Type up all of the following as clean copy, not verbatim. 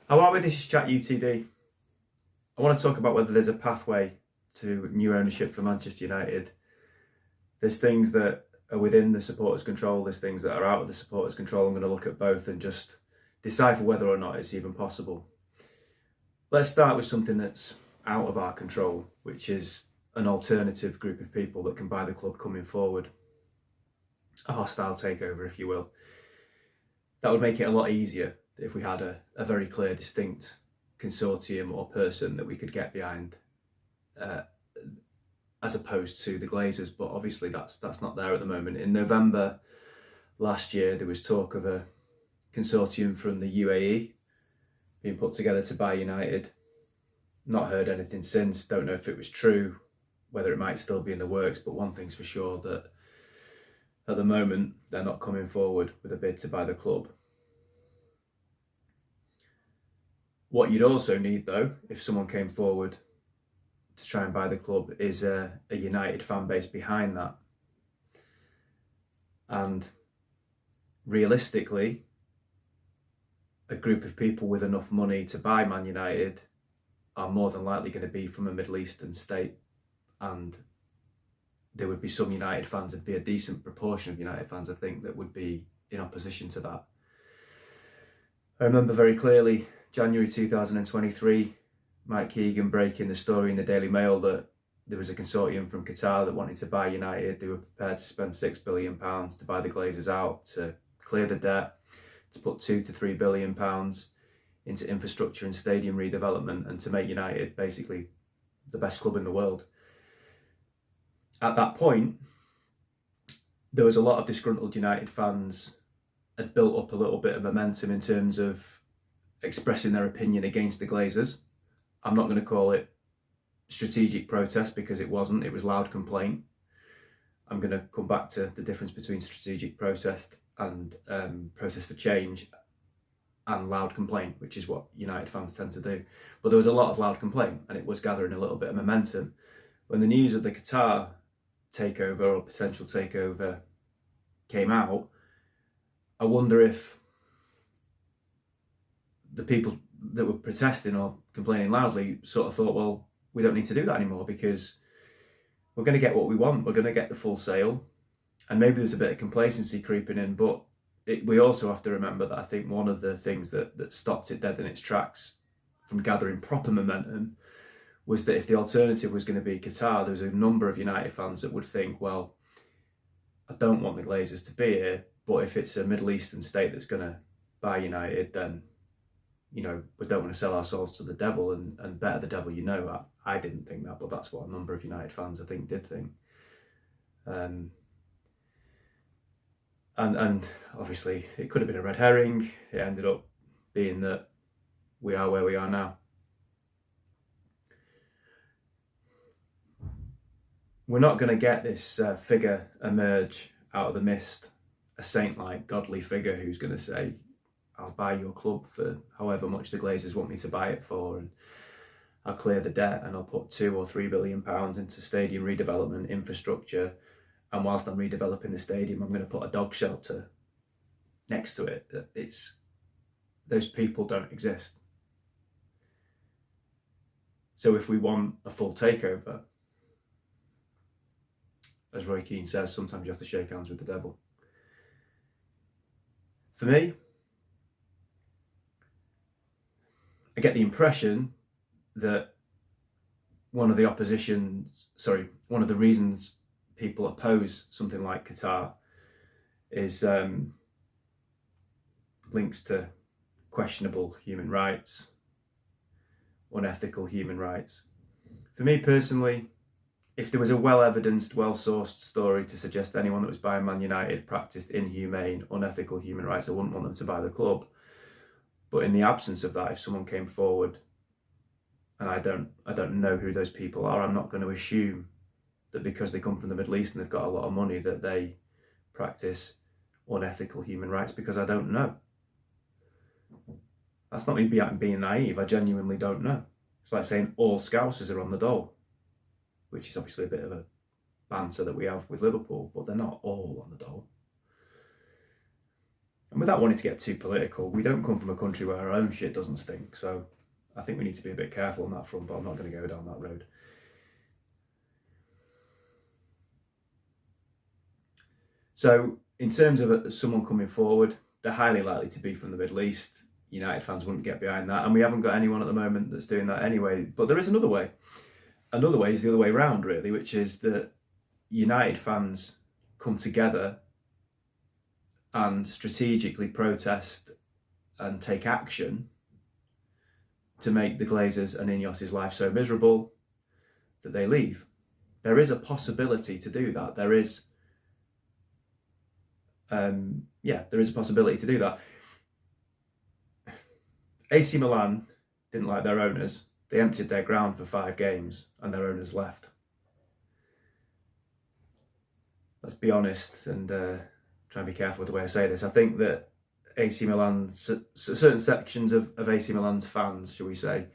How are we? This is Chat UTD. I want to talk about whether there's a pathway to new ownership for Manchester United. There's things that are within the supporters' control, there's things that are out of the supporters' control. I'm going to look at both and just decipher whether or not it's even possible. Let's start with something that's out of our control, which is an alternative group of people that can buy the club coming forward. A hostile takeover, if you will. That would make it a lot easier if we had a very clear, distinct consortium or person that we could get behind, as opposed to the Glazers. But obviously that's not there at the moment. In November last year, there was talk of a consortium from the UAE being put together to buy United. Not heard anything since. Don't know if it was true, whether it might still be in the works, but one thing's for sure, that at the moment they're not coming forward with a bid to buy the club. What you'd also need, though, if someone came forward to try and buy the club, is a United fan base behind that. And realistically, a group of people with enough money to buy Man United are more than likely going to be from a Middle Eastern state, and there would be some United fans, there'd be a decent proportion of United fans, I think, that would be in opposition to that. I remember very clearly January 2023, Mike Keegan breaking the story in the Daily Mail that there was a consortium from Qatar that wanted to buy United. They were prepared to spend £6 billion to buy the Glazers out, to clear the debt, to put £2 to £3 billion into infrastructure and stadium redevelopment, and to make United basically the best club in the world. At that point, there was a lot of disgruntled United fans had built up a little bit of momentum in terms of expressing their opinion against the Glazers. I'm not going to call it strategic protest, because it wasn't. It was loud complaint. I'm going to come back to the difference between strategic protest and protest for change and loud complaint, which is what United fans tend to do. But there was a lot of loud complaint, and it was gathering a little bit of momentum. When the news of the Qatar takeover or potential takeover came out, I wonder if the people that were protesting or complaining loudly sort of thought, well, we don't need to do that anymore, because we're going to get what we want. We're going to get the full sale. And maybe there's a bit of complacency creeping in, but we also have to remember that I think one of the things that stopped it dead in its tracks from gathering proper momentum was that if the alternative was going to be Qatar, there was a number of United fans that would think, well, I don't want the Glazers to be here, but if it's a Middle Eastern state that's going to buy United, then, you know, we don't want to sell our souls to the devil, and better the devil you know. I didn't think that, but that's what a number of United fans, I think, did think. And obviously it could have been a red herring. It ended up being that we are where we are now. We're not going to get this figure emerge out of the mist, a saint-like, godly figure who's going to say, I'll buy your club for however much the Glazers want me to buy it for, and I'll clear the debt, and I'll put £2 or £3 billion into stadium redevelopment, infrastructure, and whilst I'm redeveloping the stadium, I'm going to put a dog shelter next to it. Those people don't exist. So if we want a full takeover, as Roy Keane says, sometimes you have to shake hands with the devil. For me, I get the impression that one of the reasons people oppose something like Qatar is links to questionable human rights, unethical human rights. For me personally, if there was a well-evidenced, well-sourced story to suggest anyone that was buying Man United practiced inhumane, unethical human rights, I wouldn't want them to buy the club. But in the absence of that, if someone came forward, and I don't know who those people are, I'm not going to assume that because they come from the Middle East and they've got a lot of money that they practice unethical human rights, because I don't know. That's not me being naive. I genuinely don't know. It's like saying all Scousers are on the dole, which is obviously a bit of a banter that we have with Liverpool, but they're not all on the dole. And without wanting to get too political, we don't come from a country where our own shit doesn't stink. So I think we need to be a bit careful on that front, but I'm not going to go down that road. So in terms of someone coming forward, they're highly likely to be from the Middle East. United fans wouldn't get behind that. And we haven't got anyone at the moment that's doing that anyway. But there is another way. Another way is the other way around, really, which is that United fans come together and strategically protest and take action to make the Glazers and Ineos' life so miserable that they leave. There is a possibility to do that. There is a possibility to do that. AC Milan didn't like their owners. They emptied their ground for 5 games and their owners left. Let's be honest and try and be careful with the way I say this. I think that AC Milan, certain sections of AC Milan's fans, shall we say,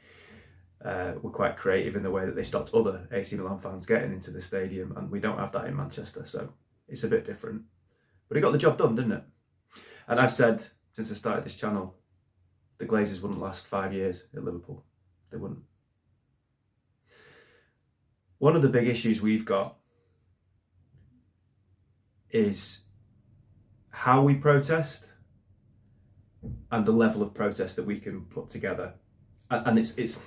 were quite creative in the way that they stopped other AC Milan fans getting into the stadium, and we don't have that in Manchester, so it's a bit different. But it got the job done, didn't it? And I've said since I started this channel, the Glazers wouldn't last 5 years at Liverpool. They wouldn't. One of the big issues we've got is how we protest and the level of protest that we can put together. And it's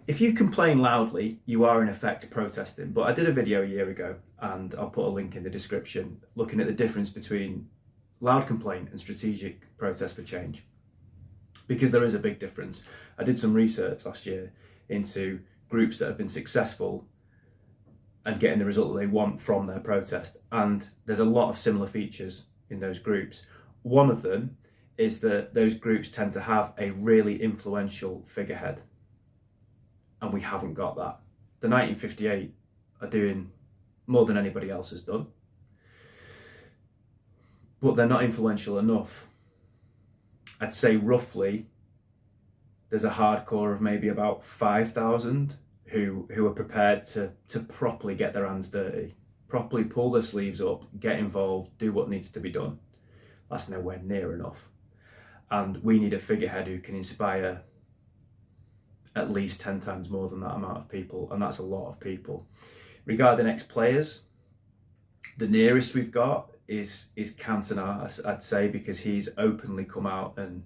if you complain loudly, you are in effect protesting. But I did a video a year ago, and I'll put a link in the description, looking at the difference between loud complaint and strategic protest for change. Because there is a big difference. I did some research last year into groups that have been successful and getting the result that they want from their protest. And there's a lot of similar features in those groups. One of them is that those groups tend to have a really influential figurehead. And we haven't got that. The 1958 are doing more than anybody else has done. But they're not influential enough. I'd say roughly there's a hardcore of maybe about 5,000 who are prepared to properly get their hands dirty, properly pull their sleeves up, get involved, do what needs to be done. That's nowhere near enough. And we need a figurehead who can inspire at least 10 times more than that amount of people, and that's a lot of people. Regarding ex-players, the nearest we've got is Cantona, I'd say, because he's openly come out and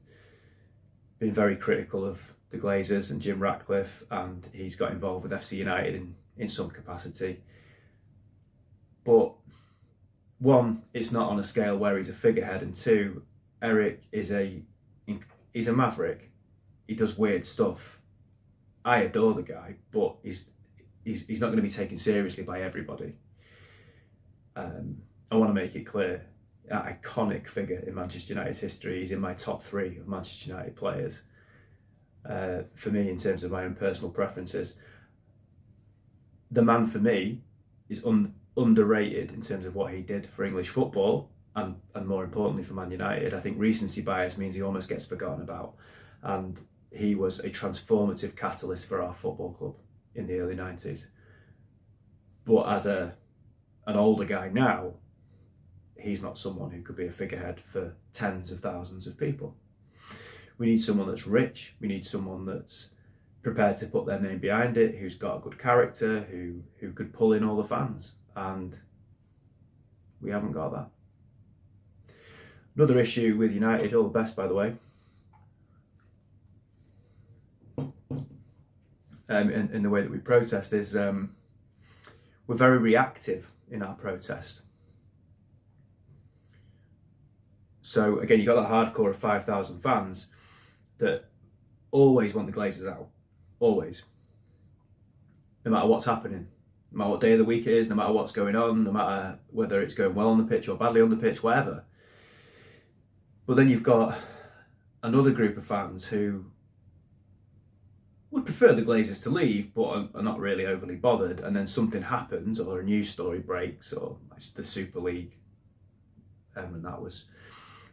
been very critical of the Glazers and Jim Ratcliffe, and he's got involved with FC United in some capacity. But one, it's not on a scale where he's a figurehead, and two, Eric is he's a maverick. He does weird stuff. I adore the guy, but he's not going to be taken seriously by everybody. I want to make it clear, an iconic figure in Manchester United's history. He's in my top 3 of Manchester United players. For me, in terms of my own personal preferences, the man for me is underrated in terms of what he did for English football, and more importantly for Man United. I think recency bias means he almost gets forgotten about, and he was a transformative catalyst for our football club in the early 90s. But as an older guy now, he's not someone who could be a figurehead for tens of thousands of people. We need someone that's rich. We need someone that's prepared to put their name behind it, who's got a good character, who could pull in all the fans. And we haven't got that. Another issue with United, all the best by the way, in the way that we protest is we're very reactive in our protest. So again, you've got that hardcore of 5,000 fans that always want the Glazers out, always. No matter what's happening, no matter what day of the week it is, no matter what's going on, no matter whether it's going well on the pitch or badly on the pitch, whatever. But then you've got another group of fans who would prefer the Glazers to leave, but are not really overly bothered, and then something happens, or a news story breaks, or the Super League, and that was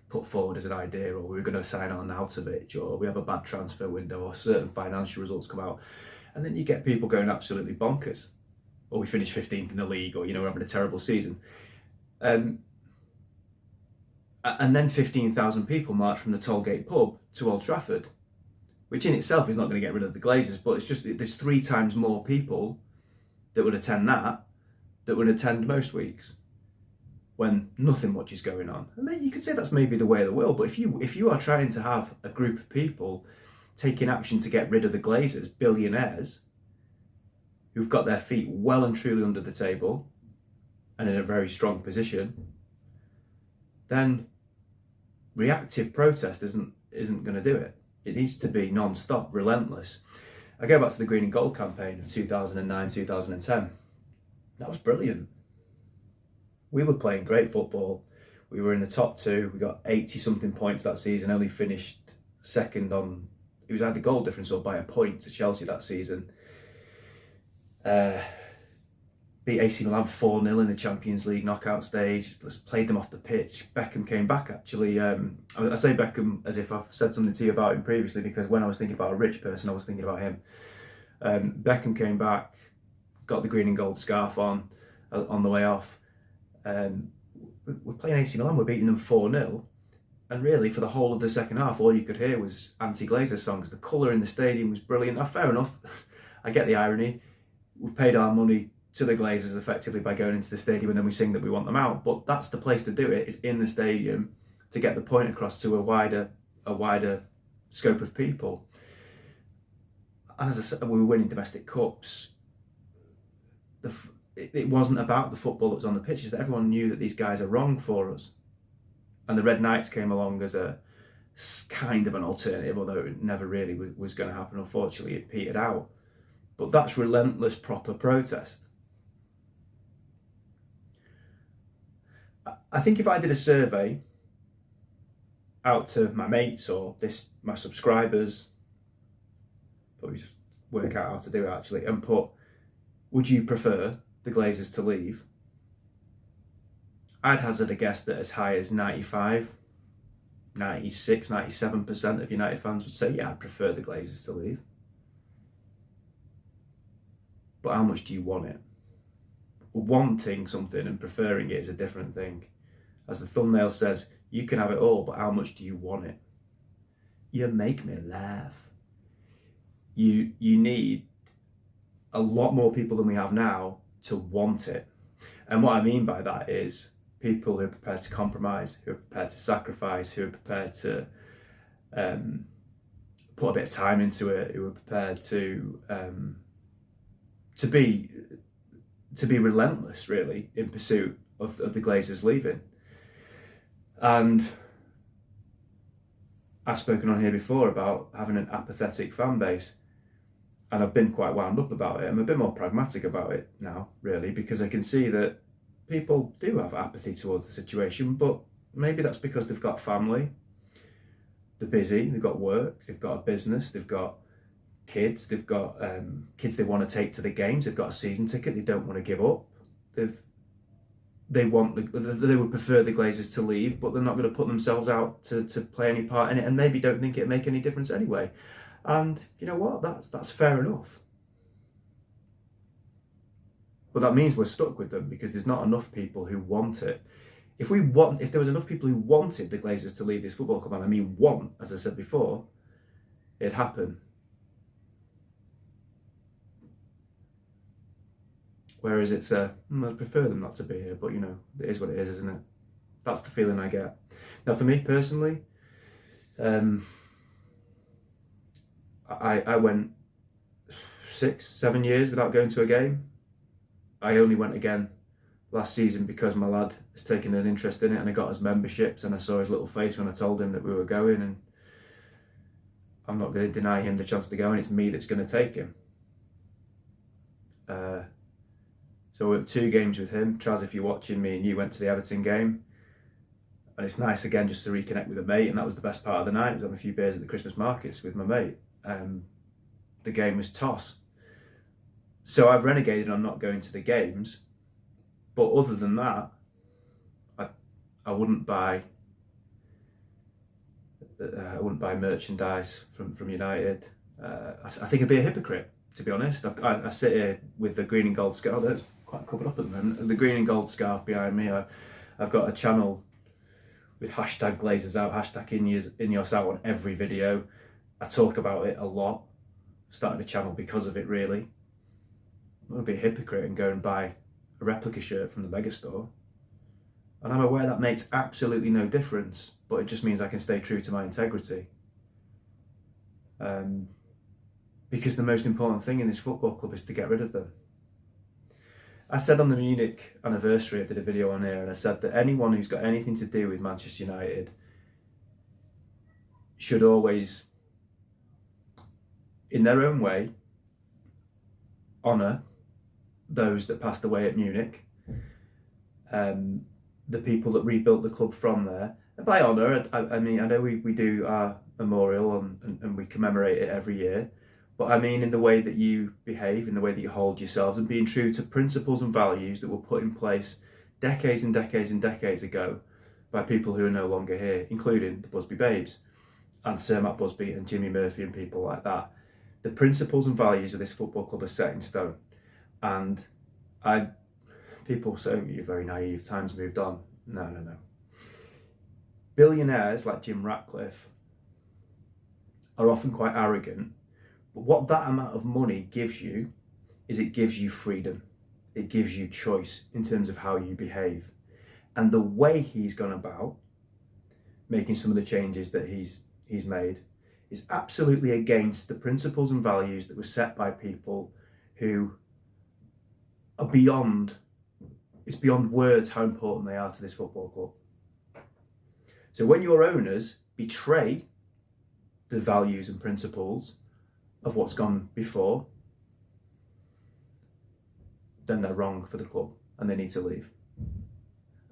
put forward as an idea, or we're going to sign on Arnautovic, or we have a bad transfer window, or certain financial results come out, and then you get people going absolutely bonkers, or we finish 15th in the league, or we're having a terrible season. And then 15,000 people march from the Tollgate pub to Old Trafford, which in itself is not going to get rid of the Glazers, but it's just there's 3 times more people that would attend that would attend most weeks when nothing much is going on. And you could say that's maybe the way of the world, but if you are trying to have a group of people taking action to get rid of the Glazers, billionaires, who've got their feet well and truly under the table and in a very strong position, then reactive protest isn't going to do it. It needs to be non-stop, relentless. I go back to the Green and Gold campaign of 2009, 2010. That was brilliant. We were playing great football. We were in the top 2. We got 80-something points that season, only finished second on... It was either goal difference or by a point to Chelsea that season. Beat AC Milan 4-0 in the Champions League knockout stage. Just played them off the pitch. Beckham came back, actually. I say Beckham as if I've said something to you about him previously, because when I was thinking about a rich person, I was thinking about him. Beckham came back, got the green and gold scarf on the way off. We're playing AC Milan, we're beating them 4-0. And really, for the whole of the second half, all you could hear was anti-Glazer songs. The colour in the stadium was brilliant. Now, fair enough, I get the irony. We've paid our money to the Glazers effectively by going into the stadium, and then we sing that we want them out. But that's the place to do it, is in the stadium, to get the point across to a wider scope of people. And as I said, we were winning domestic cups. It wasn't about the football that was on the pitches, that everyone knew that these guys are wrong for us. And the Red Knights came along as a kind of an alternative, although it never really was going to happen. Unfortunately, it petered out. But that's relentless, proper protest. I think if I did a survey out to my mates or my subscribers, probably just work out how to do it actually, and put, would you prefer the Glazers to leave? I'd hazard a guess that as high as 95, 96, 97% of United fans would say, yeah, I'd prefer the Glazers to leave. But how much do you want it? Wanting something and preferring it is a different thing. As the thumbnail says, you can have it all, but how much do you want it? You make me laugh. You need a lot more people than we have now to want it. And what I mean by that is people who are prepared to compromise, who are prepared to sacrifice, who are prepared to put a bit of time into it, who are prepared to be relentless, really, in pursuit of the Glazers leaving. And I've spoken on here before about having an apathetic fan base, and I've been quite wound up about it. I'm a bit more pragmatic about it now, really, because I can see that people do have apathy towards the situation, but maybe that's because they've got family, they're busy, they've got work, they've got a business, they've got kids, they've got kids they want to take to the games, they've got a season ticket they don't want to give up. They would prefer the Glazers to leave, but they're not going to put themselves out to play any part in it, and maybe don't think it'd make any difference anyway. And you know what? That's fair enough. But that means we're stuck with them because there's not enough people who want it. If there was enough people who wanted the Glazers to leave this football club, and I mean want, as I said before, it'd happen. Whereas it's I'd prefer them not to be here, but you know, it is what it is, isn't it? That's the feeling I get. Now, for me personally, I went 6-7 years without going to a game. I only went again last season because my lad has taken an interest in it, and I got his memberships, and I saw his little face when I told him that we were going, and I'm not going to deny him the chance to go, and it's me that's going to take him. So we went 2 games with him. Chaz, if you're watching, me and you went to the Everton game. And it's nice, again, just to reconnect with a mate. And that was the best part of the night, was having a few beers at the Christmas markets with my mate. The game was toss. So I've renegaded on not going to the games. But other than that, I wouldn't buy merchandise from United. I think I'd be a hypocrite, to be honest. I sit here with the green and gold scarf. That's quite covered up at the moment. The green and gold scarf behind me. I've got a channel with hashtag Glazers out, hashtag Ineos out on every video. I talk about it a lot. Started a channel because of it, really. I'm going to be a hypocrite and go and buy a replica shirt from the Megastore. And I'm aware that makes absolutely no difference, but it just means I can stay true to my integrity. Because the most important thing in this football club is to get rid of them. I said on the Munich anniversary, I did a video on here, and I said that anyone who's got anything to do with Manchester United should always, in their own way, honour those that passed away at Munich, the people that rebuilt the club from there. And by honour, I mean, I know we do our memorial and we commemorate it every year, but I mean in the way that you behave, in the way that you hold yourselves, and being true to principles and values that were put in place decades and decades and decades ago by people who are no longer here, including the Busby Babes and Sir Matt Busby and Jimmy Murphy and people like that. The principles and values of this football club are set in stone. And people say, you're very naive, time's moved on. No. Billionaires like Jim Ratcliffe are often quite arrogant, but what that amount of money gives you is it gives you freedom. It gives you choice in terms of how you behave. And the way he's gone about making some of the changes that he's made is absolutely against the principles and values that were set by people who are beyond, it's beyond words how important they are to this football club. So when your owners betray the values and principles of what's gone before, then they're wrong for the club and they need to leave.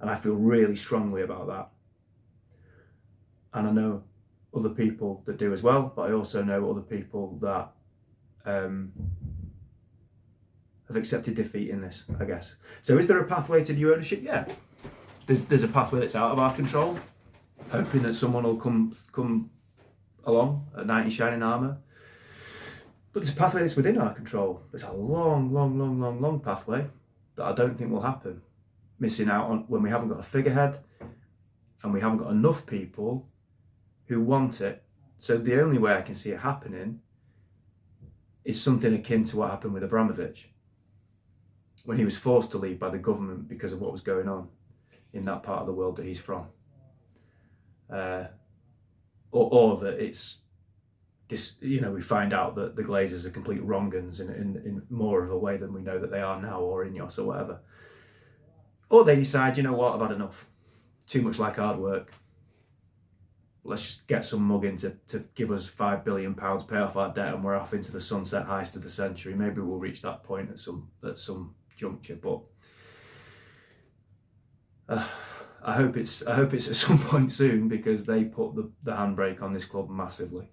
And I feel really strongly about that. And I know other people that do as well, but I also know other people that have accepted defeat in this, I guess. So is there a pathway to new ownership? Yeah. There's a pathway that's out of our control, hoping that someone will come along, a knight in shining armour. But there's a pathway that's within our control. It's a long pathway that I don't think will happen. Missing out on when we haven't got a figurehead and we haven't got enough people who want it. So the only way I can see it happening is something akin to what happened with Abramovich when he was forced to leave by the government because of what was going on in that part of the world that he's from. Or that it's this, we find out that the Glazers are complete wrong-uns in more of a way than we know that they are now, or Ineos or whatever. Or they decide, you know what, I've had enough. Too much like hard work. Let's just get some mug in to give us £5 billion, pay off our debt, and we're off into the sunset heist of the century. Maybe we'll reach that point at some juncture, but I hope it's at some point soon, because they put the handbrake on this club massively.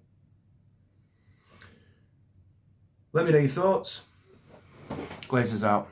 Let me know your thoughts. Glazers out.